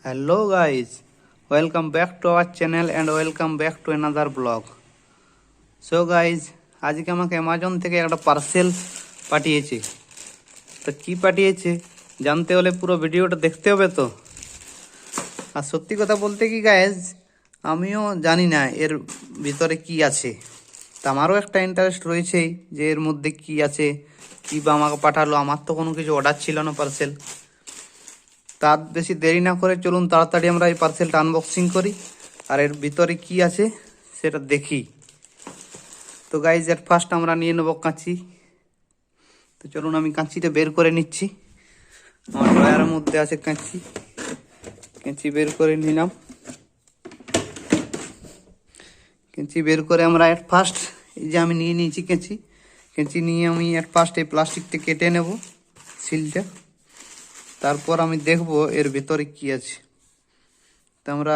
Hello guys, welcome back to our channel and welcome back to another vlog. So guys, আজকে আমাকে Amazon থেকে একটা parcel পাঠিয়েছে। তো কি পাঠিয়েছে জানতে হলে পুরো ভিডিওটা দেখতে হবে তো। আর সত্যি কথা বলতে কি গাইজ, আমিও জানি না এর ভিতরে কি আছে। তা আমারও একটা ইন্টারেস্ট রয়েছেই যে এর মধ্যে কি আছে, কি বা আমাকে পাঠালো। আমার তো কোনো কিছু অর্ডার ছিল না পার্সেল। তার বেশি দেরি না করে চলুন তাড়াতাড়ি আমরা এই পার্সেলটা আনবক্সিং করি আর এর ভিতরে কি আছে সেটা দেখি। তো গাইজ এর ফার্স্ট আমরা নিয়ে নেবো কাঁচি। তো চলুন আমি কাঁচিটা বের করে নিচ্ছি। আমার ড্রয়ারের মধ্যে আছে কাঁচি, কেঁচি বের করে নিলাম। কেঁচি বের করে আমরা এট ফার্স্ট এই যে আমি নিয়ে নিয়েছি কেঁচি। কেঁচি নিয়ে আমি এট ফার্স্ট এই প্লাস্টিকটা কেটে নেব, সিলটা। তারপর আমি দেখব এর ভিতরে কি আছে। তো আমরা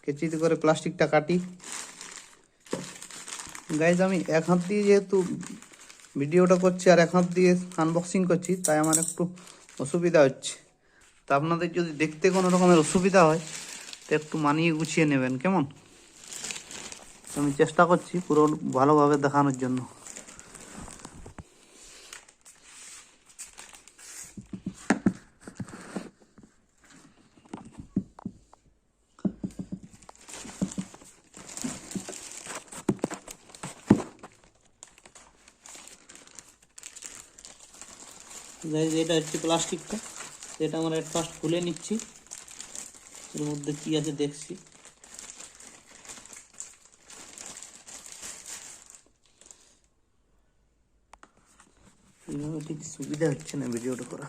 কেঁচিতে করে প্লাস্টিকটা কাটি। গাইজ আমি এক হাত দিয়ে যেহেতু ভিডিওটা করছি আর এক হাত দিয়ে আনবক্সিং করছি, তাই আমার একটু অসুবিধা হচ্ছে। তা আপনাদের যদি দেখতে কোনো রকমের অসুবিধা হয় তো একটু মানিয়ে গুছিয়ে নেবেন, কেমন? আমি চেষ্টা করছি পুরো ভালোভাবে দেখানোর জন্য। এটা হচ্ছে প্লাস্টিকটা, সেটা আমরা ফার্স্ট খুলে নিচ্ছি। এর মধ্যে কি আছে দেখছি। এইভাবে ঠিক সুবিধা হচ্ছে না ভিডিওটা করা।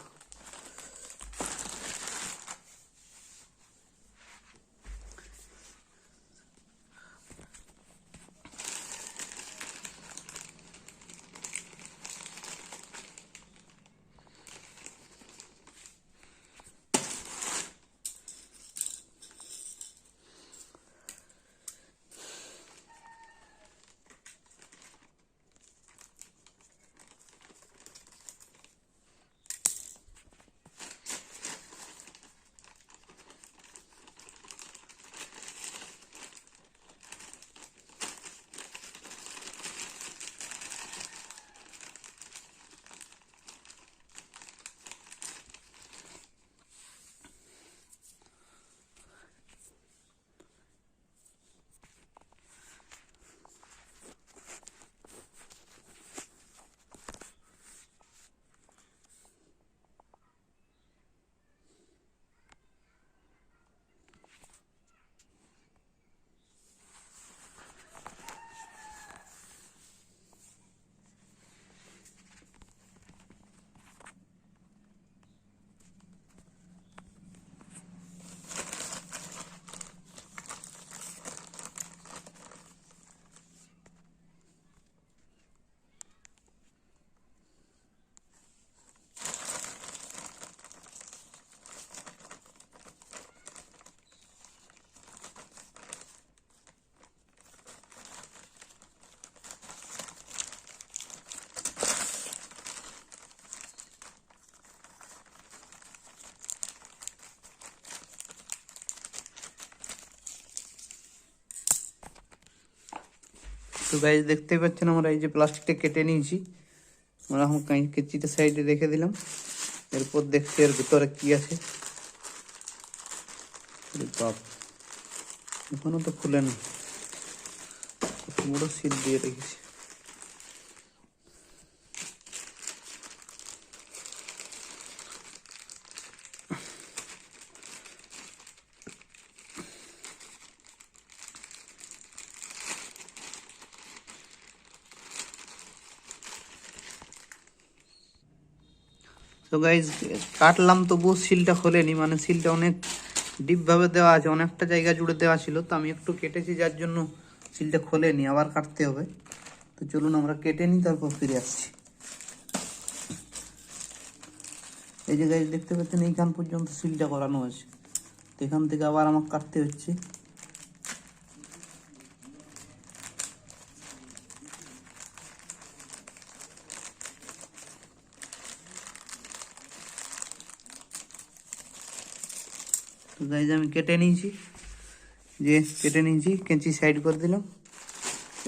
তো গাইজ দেখতে পাচ্ছেন আমরা এই যে প্লাস্টিকটা কেটে নিয়েছি। আমরা এখন কেঁচিটা সাইডে রেখে দিলাম। এরপর দেখছি এর ভিতরে কি আছে। বাপ, এখনো তো খুলে না, পুরো সিল দিয়ে রেখেছি। তো গাইজ কাটলাম তবুও সিলটা খোলেনি, মানে সিলটা অনেক ডিপভাবে দেওয়া আছে, অনেকটা জায়গা জুড়ে দেওয়া ছিল। তো আমি একটু কেটেছি যার জন্য সিলটা খোলেনি, আবার কাটতে হবে। তো চলুন আমরা কেটে নিই, তারপর ফিরে আসছি। এই যে গাইজ দেখতে পাচ্ছেন এইখান পর্যন্ত সিলটা করানো আছে। তো এখান থেকে আবার আমাকে কাটতে হচ্ছে। তো গাইজ আমি কেটে নিয়েছি, কেঁচি সাইড করে দিলাম।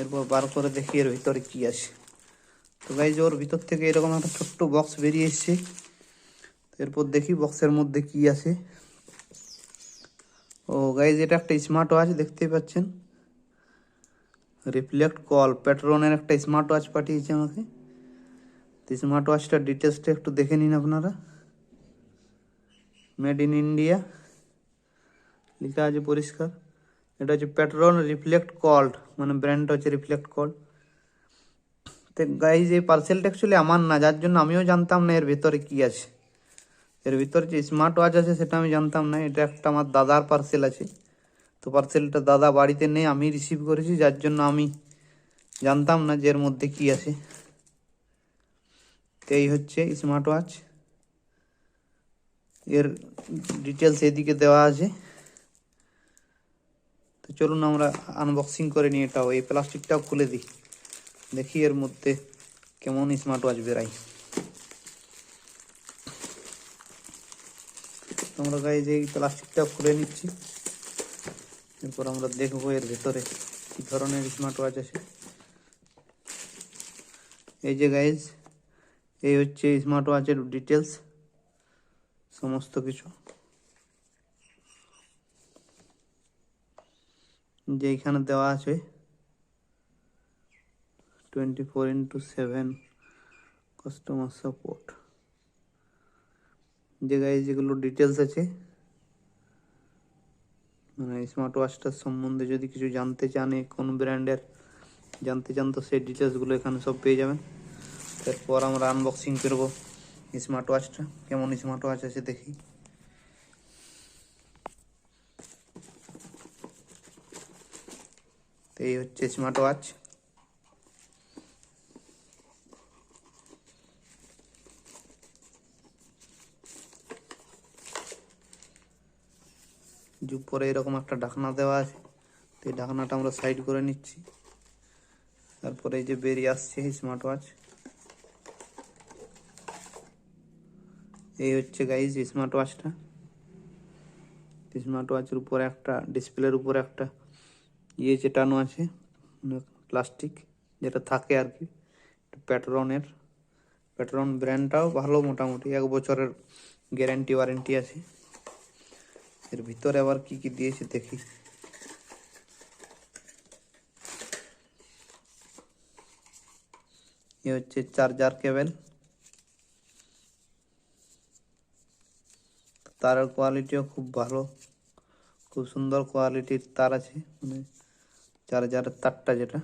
এরপর বার করে দেখি এর ভিতরে কি আছে। তো গাইজ ওর ভিতর থেকে এরকম একটা ছোট্ট বক্স বেরিয়ে এসছে। এরপর দেখি বক্সের মধ্যে কি আছে। ও গাইজ এটা একটা স্মার্ট ওয়াচ, দেখতেই পাচ্ছেন, রিফ্লেক্ট কল, পেট্রনের একটা স্মার্ট ওয়াচ পাঠিয়েছে আমাকে। তো স্মার্ট ওয়াচটার ডিটেলসটা একটু দেখে নিন আপনারা। মেড ইন ইন্ডিয়া লেখা আছে পরিষ্কার। এটা হচ্ছে পেট্রন রিফ্লেক্ট কল্ড, মানে ব্র্যান্ডটা হচ্ছে রিফ্লেক্ট কল্ড। তো গাইজ এই পার্সেলটা অ্যাকচুয়ালি আমার না, যার জন্য আমিও জানতাম না এর ভিতরে কি আছে। এর ভিতরে যে স্মার্ট ওয়াচ আছে সেটা আমি জানতাম না। এটা একটা আমার দাদার পার্সেল আছে। তো পার্সেলটা দাদা বাড়িতে নেই, আমি রিসিভ করেছি, যার জন্য আমি জানতাম না যে এর মধ্যে কি আছে। তো এই হচ্ছে স্মার্ট ওয়াচ, এর ডিটেলস এদিকে দেওয়া আছে। তো চলুন আমরা আনবক্সিং করে নিই এটাও, এই প্লাস্টিকটাও খুলে দিই, দেখি এর মধ্যে কেমন স্মার্ট ওয়াচ বেরাই। আমরা গাইজ এই প্লাস্টিকটা খুলে নিচ্ছি, এরপর আমরা দেখবো এর ভেতরে কি ধরনের স্মার্ট ওয়াচ আছে। এই যে গাইজ এই হচ্ছে স্মার্ট ওয়াচের ডিটেলস, সমস্ত কিছু। যে এখানে দেওয়া আছে 24/7 কাস্টমার সাপোর্ট। যে গাইজ যেগুলো ডিটেলস আছে, মানে স্মার্ট ওয়াচটার সম্বন্ধে যদি কিছু জানতে চান, কোন ব্র্যান্ডের জানতে চান, তো সেই ডিটেলসগুলো এখানে সব পেয়ে যাবেন। এরপর আমরা আনবক্সিং করব স্মার্ট ওয়াচটা, কেমন স্মার্ট ওয়াচ আছে দেখি। তো এই হচ্ছে স্মার্ট ওয়াচ। উপরে এরকম একটা ঢাকনা দেওয়া আছে, তো এই ঢাকনাটা আমরা সাইড করে নিচ্ছি। তারপরে এই যে বেরিয়ে আসছে স্মার্ট ওয়াচ। এই হচ্ছে গাইজ স্মার্ট ওয়াচটা। স্মার্ট ওয়াচের উপরে একটা ডিসপ্লের উপরে একটা চেটানো আছে, প্লাস্টিক যেটা থাকে আর কি, পেট্রন ব্র্যান্ডটাও ভালো, মোটামুটি 1 বছরের গ্যারান্টি ওয়ারেন্টি আছে। এর ভিতরে আবার কি কি দিয়েছে দেখি। এ হচ্ছে চার্জার কেবল, তারের কোয়ালিটিও খুব ভালো, খুব সুন্দর কোয়ালিটির তার আছে, মানে চার্জারের তারটা যেটা।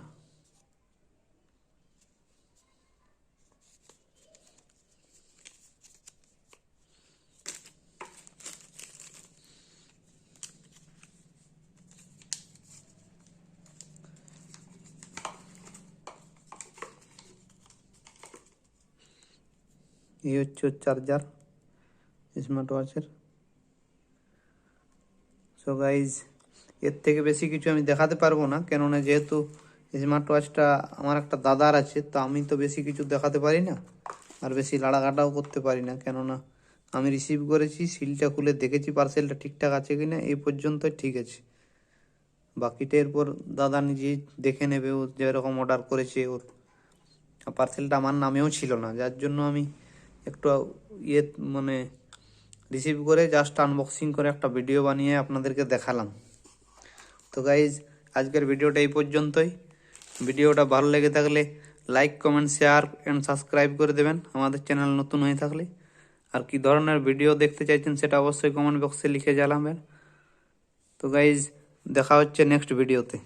এই হচ্ছে চার্জার স্মার্ট ওয়াচের। সো গাইজ এর থেকে বেশি কিছু আমি দেখাতে পারবো না, কেননা যেহেতু স্মার্ট ওয়াচটা আমার একটা দাদার আছে, তো আমি তো বেশি কিছু দেখাতে পারি না, আর বেশি লাড়াঘাটাও করতে পারি না, কেননা আমি রিসিভ করেছি, সিলটা খুলে দেখেছি পার্সেলটা ঠিকঠাক আছে কিনা, এই পর্যন্ত ঠিক আছে। বাকিটা এরপর দাদা নিজেই দেখে নেবে, ও যেরকম অর্ডার করেছে। ওর পার্সেলটা আমার নামেও ছিল না, যার জন্য আমি একটু মানে রিসিভ করে জাস্ট আনবক্সিং করে একটা ভিডিও বানিয়ে আপনাদেরকে দেখালাম। তো গাইজ আজকের ভিডিওটা এই পর্যন্তই। ভিডিওটা ভালো লেগে থাকলে like, comment, share and subscribe করে দেবেন আমাদের চ্যানেল নতুন হয়ে থাকলে। আর কি ধরনের ভিডিও দেখতে চাইছেন সেটা অবশ্যই কমেন্ট বক্সে লিখে জানাবেন। তো গাইজ দেখা হচ্ছে নেক্সট ভিডিওতে।